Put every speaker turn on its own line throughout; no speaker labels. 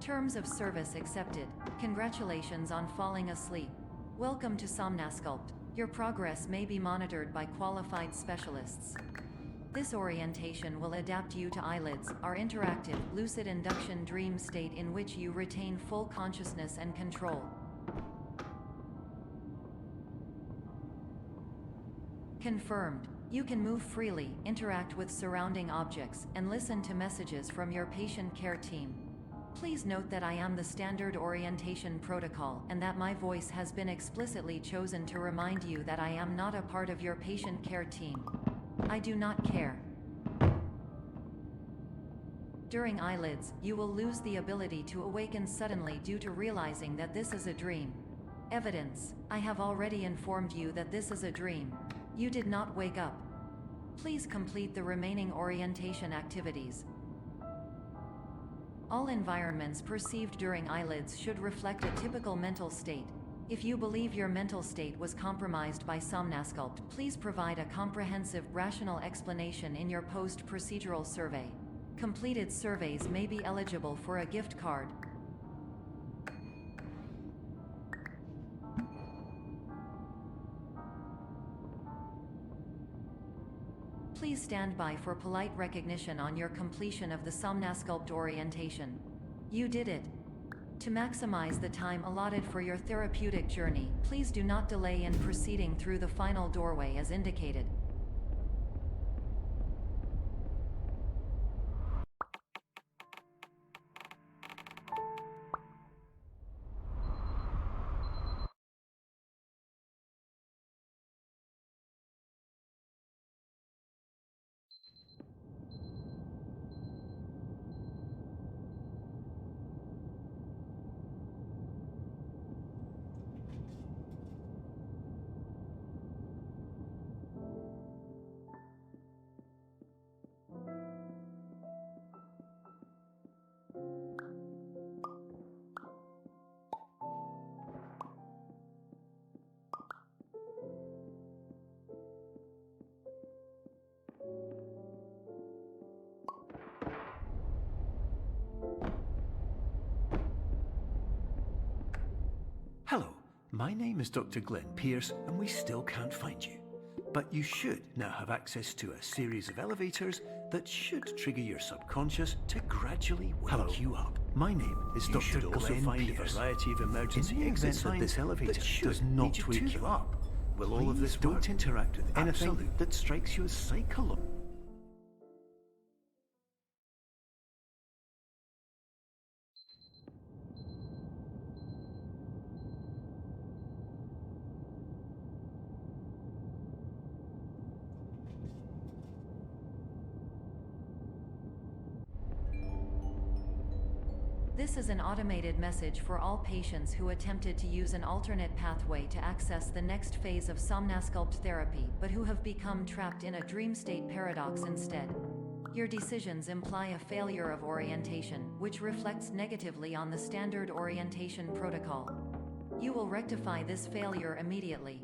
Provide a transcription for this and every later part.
Terms of service accepted. Congratulations on falling asleep. Welcome to Somnasculpt. Your progress may be monitored by qualified specialists. This orientation will adapt you to eyelids, our interactive, lucid induction dream state in which you retain full consciousness and control. Confirmed. You can move freely, interact with surrounding objects, and listen to messages from your patient care team. Please note that I am the standard orientation protocol and that my voice has been explicitly chosen to remind you that I am not a part of your patient care team. I do not care. During eyelids, you will lose the ability to awaken suddenly due to realizing that this is a dream. Evidence. I have already informed you that this is a dream. You did not wake up. Please complete the remaining orientation activities. All environments perceived during eyelids should reflect a typical mental state. If you believe your mental state was compromised by Somnasculpt, please provide a comprehensive, rational explanation in your post-procedural survey. Completed surveys may be eligible for a gift card. Please stand by for polite recognition on your completion of the Somnasculpt orientation. You did it. To maximize the time allotted for your therapeutic journey, please do not delay in proceeding through the final doorway as indicated.
Hello, my name is Dr. Glenn Pierce, and we still can't find you. But you should now have access to a series of elevators that should trigger your subconscious to gradually wake you up. My name is Dr.
should also
Glenn
find a
Pierce.
variety of emergency
In the event
exit
that this
signs
elevator
that should
does not
lead
wake
to
you up,
will all of this
don't
work?
interact with anything
Absolute.
that strikes you as psychological.
This is an automated message for all patients who attempted to use an alternate pathway to access the next phase of Somnasculpt therapy, but who have become trapped in a dream state paradox instead. Your decisions imply a failure of orientation, which reflects negatively on the standard orientation protocol. You will rectify this failure immediately.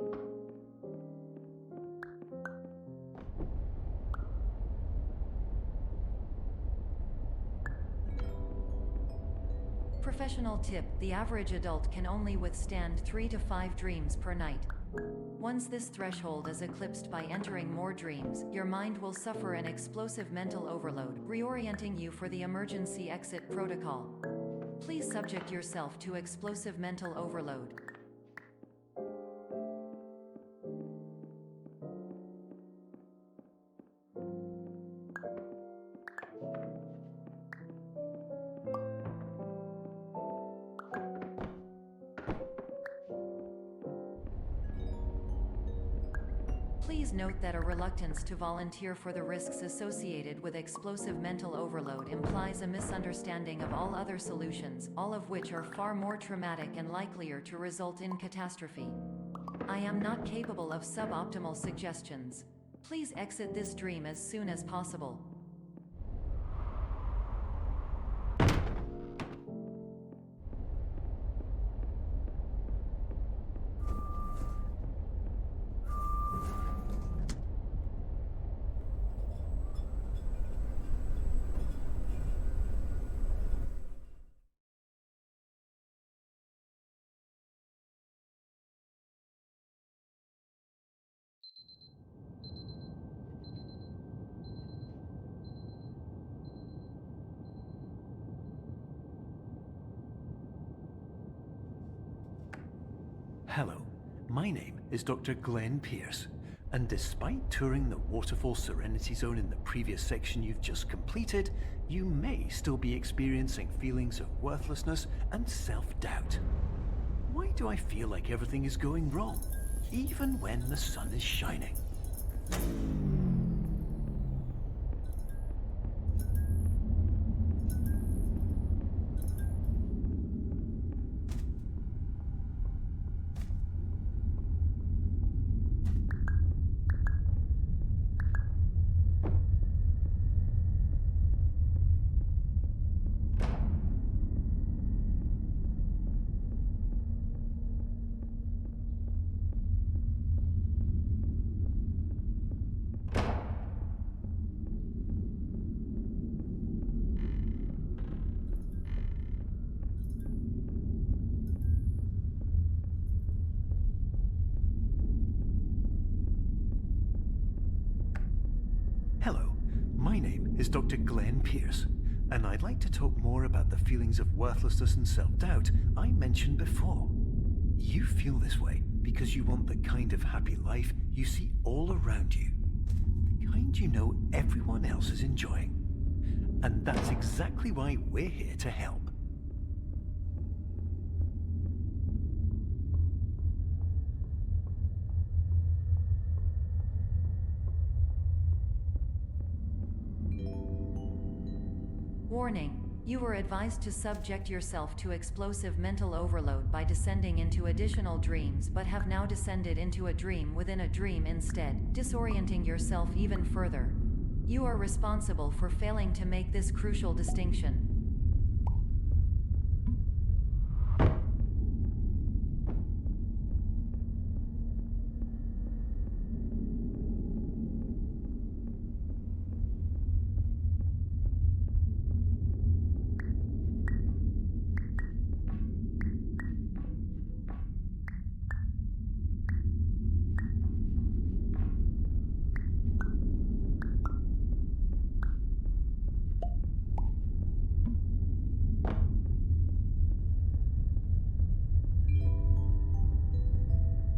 Professional tip: the average adult can only withstand 3 to 5 dreams per night. Once this threshold is eclipsed by entering more dreams, your mind will suffer an explosive mental overload, reorienting you for the emergency exit protocol. Please subject yourself to explosive mental overload. Please note that a reluctance to volunteer for the risks associated with explosive mental overload implies a misunderstanding of all other solutions, all of which are far more traumatic and likelier to result in catastrophe. I am not capable of suboptimal suggestions. Please exit this dream as soon as possible.
My name is Dr. Glenn Pierce, and despite touring the Waterfall Serenity Zone in the previous section you've just completed, you may still be experiencing feelings of worthlessness and self-doubt. Why do I feel like everything is going wrong, even when the sun is shining? Hello, my name is Dr. Glenn Pierce, and I'd like to talk more about the feelings of worthlessness and self-doubt I mentioned before. You feel this way because you want the kind of happy life you see all around you, the kind you know everyone else is enjoying. And that's exactly why we're here to help.
Warning. You were advised to subject yourself to explosive mental overload by descending into additional dreams, but have now descended into a dream within a dream instead, disorienting yourself even further. You are responsible for failing to make this crucial distinction.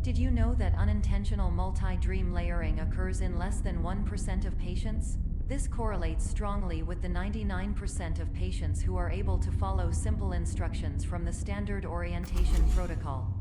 Did you know that unintentional multi-dream layering occurs in less than 1% of patients? This correlates strongly with the 99% of patients who are able to follow simple instructions from the standard orientation protocol.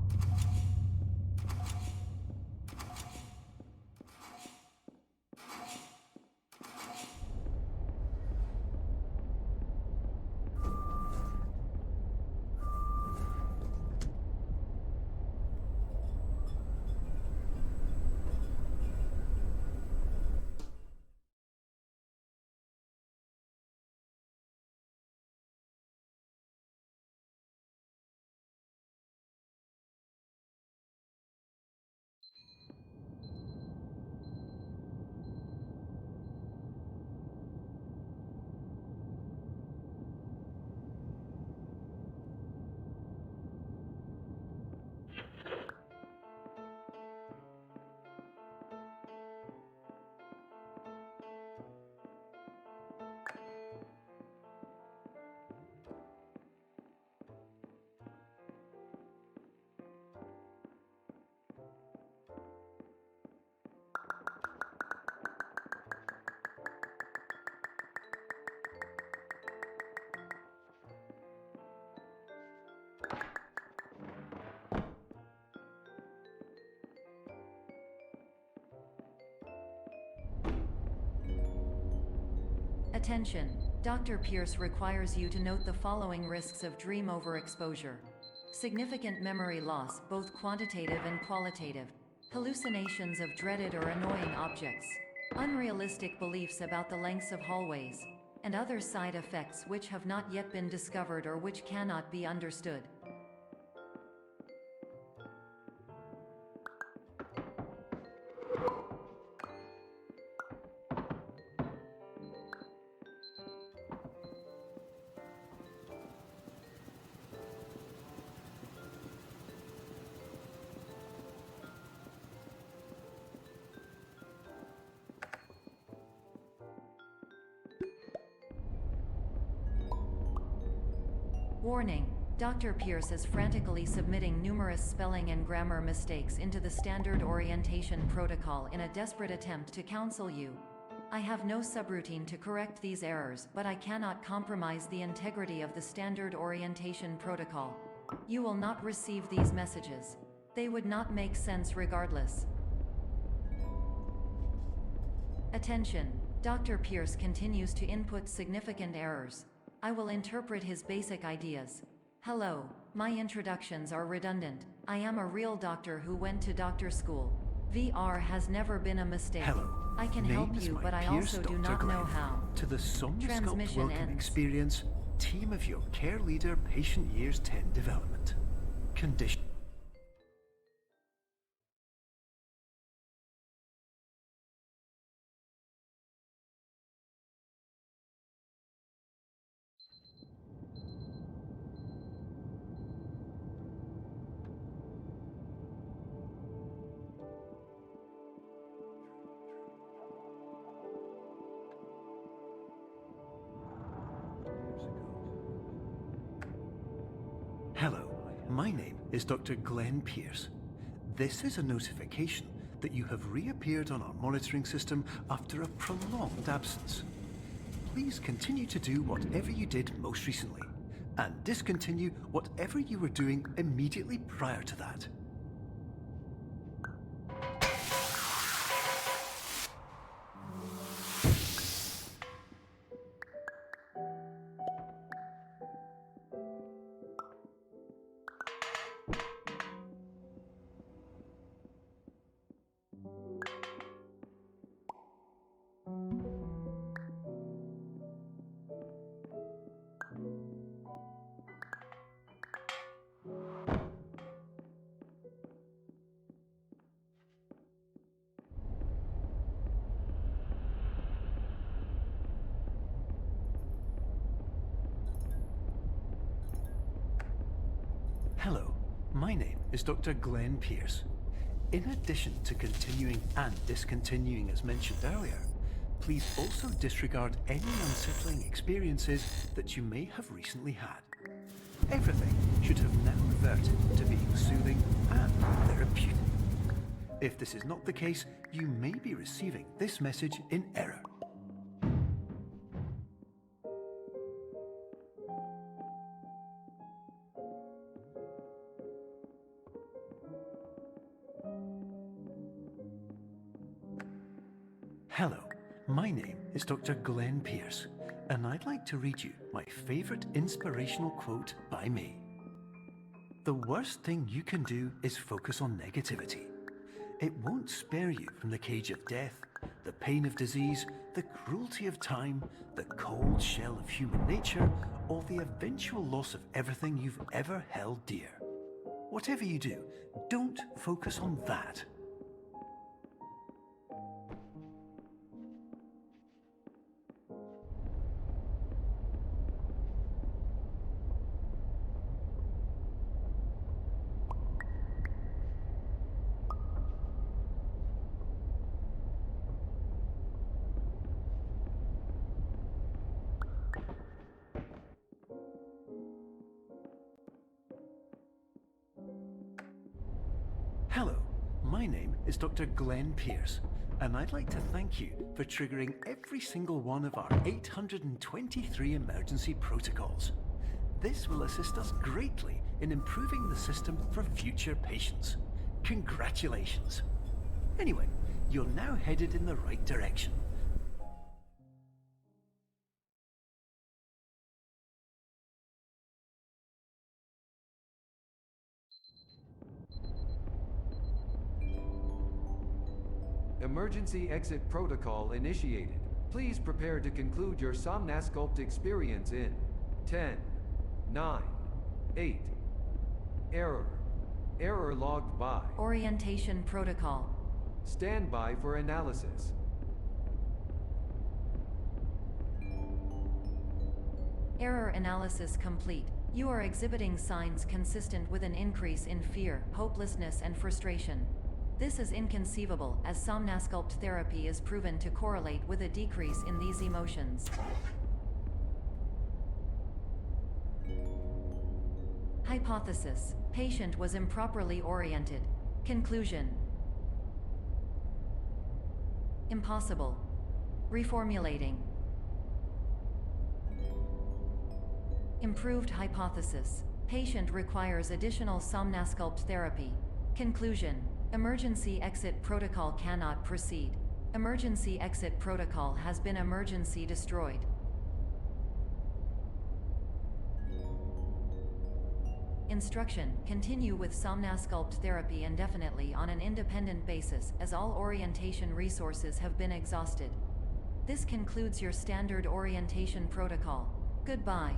Attention! Dr. Pierce requires you to note the following risks of dream overexposure. Significant memory loss, both quantitative and qualitative. Hallucinations of dreaded or annoying objects. Unrealistic beliefs about the lengths of hallways. And other side effects which have not yet been discovered or which cannot be understood. Warning. Dr. Pierce is frantically submitting numerous spelling and grammar mistakes into the standard orientation protocol in a desperate attempt to counsel you. I have no subroutine to correct these errors, but I cannot compromise the integrity of the standard orientation protocol. You will not receive these messages. They would not make sense regardless. Attention! Dr. Pierce continues to input significant errors. I will interpret his basic ideas. Hello, my introductions are redundant. I am a real doctor who went to doctor school. VR has never been a mistake.
Hello.
I can help you, but I also do not know how.
To the Somnosculpt
Transmission
Welcome
ends.
Experience, team of your care leader, patient years 10 development. Condition. Hello, my name is Dr. Glenn Pierce. This is a notification that you have reappeared on our monitoring system after a prolonged absence. Please continue to do whatever you did most recently, and discontinue whatever you were doing immediately prior to that. Hello, my name is Dr. Glenn Pierce. In addition to continuing and discontinuing as mentioned earlier, please also disregard any unsettling experiences that you may have recently had. Everything should have now reverted to being soothing and therapeutic. If this is not the case, you may be receiving this message in error. Hello, my name is Dr. Glenn Pierce, and I'd like to read you my favorite inspirational quote by me. The worst thing you can do is focus on negativity. It won't spare you from the cage of death, the pain of disease, the cruelty of time, the cold shell of human nature, or the eventual loss of everything you've ever held dear. Whatever you do, don't focus on that. Hello, my name is Dr. Glenn Pierce, and I'd like to thank you for triggering every single one of our 823 emergency protocols. This will assist us greatly in improving the system for future patients. Congratulations. Anyway, you're now headed in the right direction.
Emergency exit protocol initiated. Please prepare to conclude your Somnosculpt experience in 10, 9, 8. Error. Error logged by.
Orientation protocol.
Stand by for analysis.
Error analysis complete. You are exhibiting signs consistent with an increase in fear, hopelessness, and frustration. This is inconceivable, as Somnosculpt therapy is proven to correlate with a decrease in these emotions. Hypothesis: patient was improperly oriented. Conclusion: impossible. Reformulating. Improved hypothesis: patient requires additional somnasculpt therapy. Conclusion: emergency exit protocol cannot proceed. Emergency exit protocol has been emergency destroyed. Instruction: continue with somnasculpt therapy indefinitely on an independent basis, as all orientation resources have been exhausted. This concludes your standard orientation protocol. Goodbye.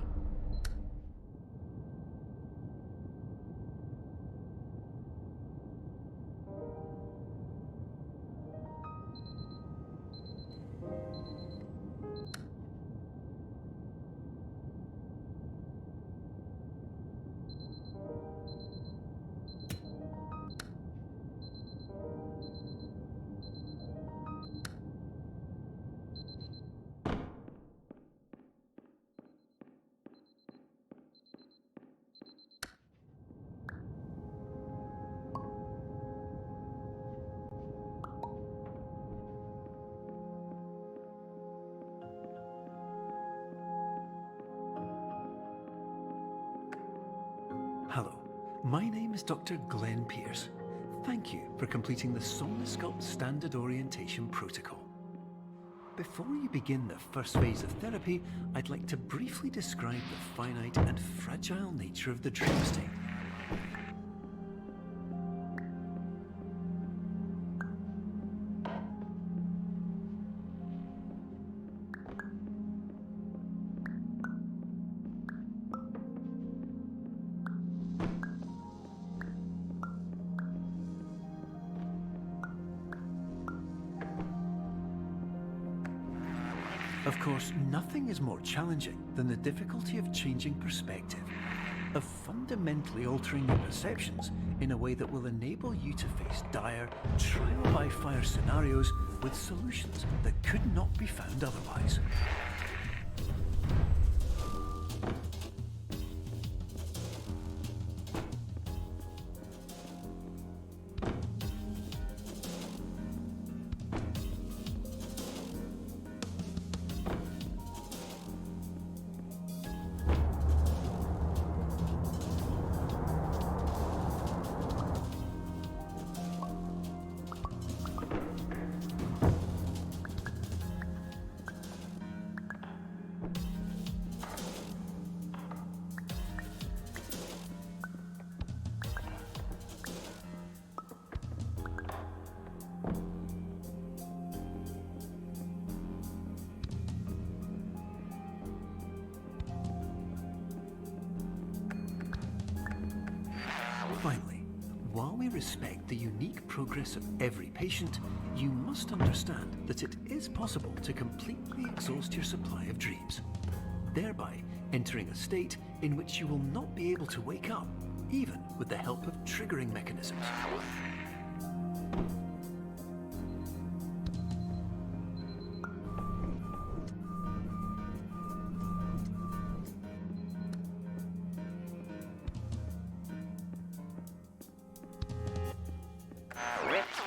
Hello, my name is Dr. Glenn Pierce. Thank you for completing the Somnasculpt Standard Orientation Protocol. Before you begin the first phase of therapy, I'd like to briefly describe the finite and fragile nature of the dream state. Of course, nothing is more challenging than the difficulty of changing perspective, of fundamentally altering your perceptions in a way that will enable you to face dire, trial-by-fire scenarios with solutions that could not be found otherwise. Finally, while we respect the unique progress of every patient, you must understand that it is possible to completely exhaust your supply of dreams, thereby entering a state in which you will not be able to wake up, even with the help of triggering mechanisms.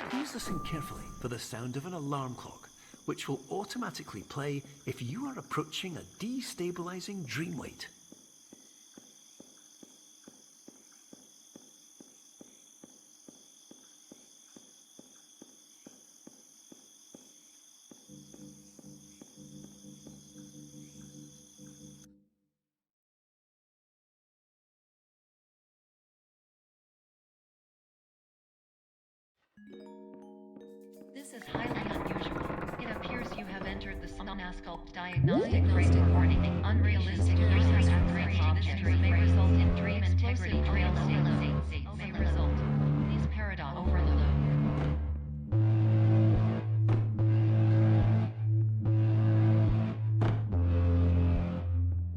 Please listen carefully for the sound of an alarm clock, which will automatically play if you are approaching a destabilizing dream weight.
This is highly unusual. It appears you have entered the Somnasculpt diagnostic warning. Unrealistic uses of dream objects may result in dream integrity fail-safes. May result. These paradox overload.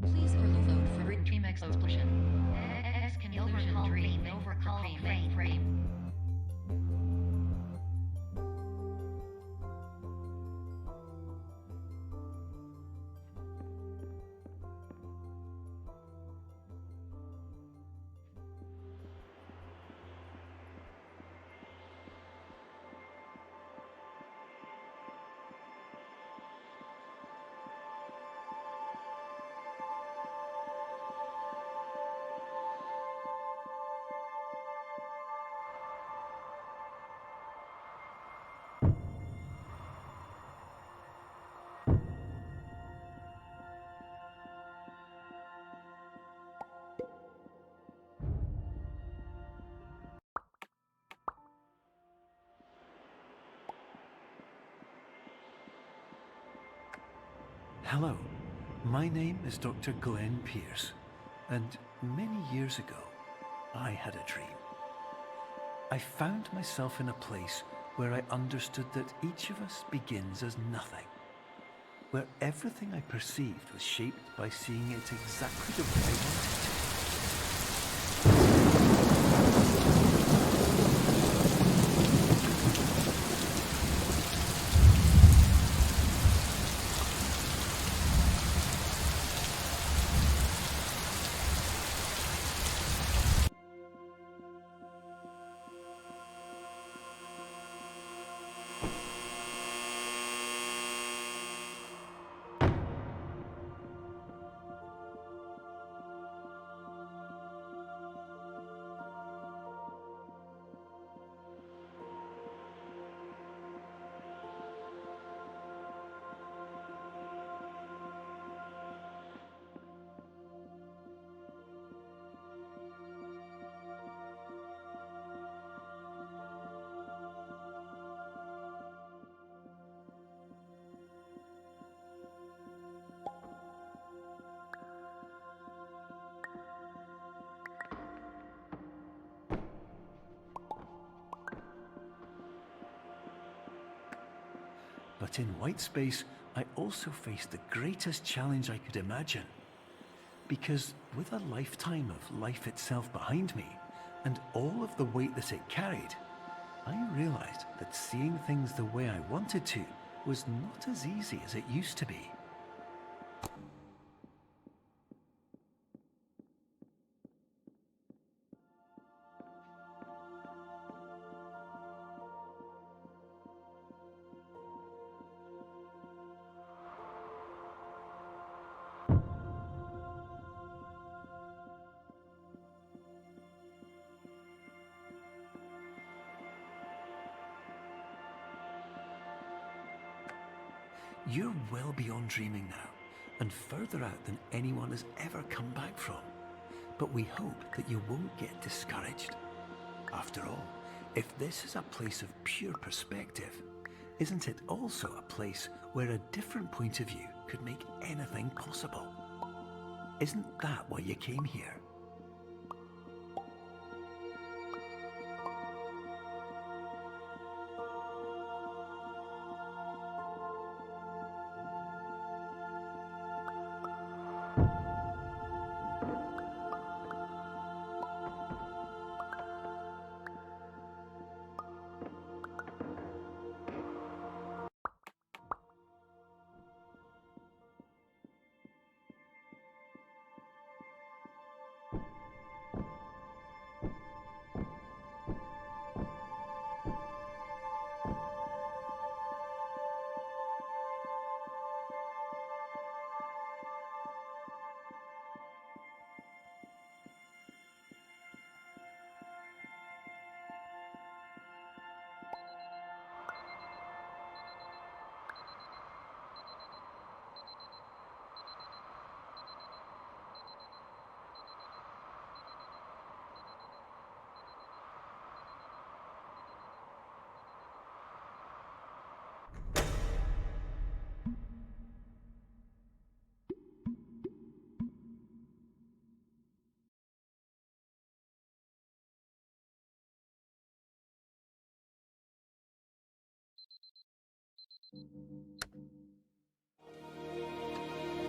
Please overload for dream explosion. Exclusion dream overcall frame.
Hello, my name is Dr. Glenn Pierce, and many years ago, I had a dream. I found myself in a place where I understood that each of us begins as nothing, where everything I perceived was shaped by seeing it exactly the way I wanted to. But in white space, I also faced the greatest challenge I could imagine. Because with a lifetime of life itself behind me, and all of the weight that it carried, I realized that seeing things the way I wanted to was not as easy as it used to be. You're well beyond dreaming now, and further out than anyone has ever come back from. But we hope that you won't get discouraged. After all, if this is a place of pure perspective, isn't it also a place where a different point of view could make anything possible? Isn't that why you came here?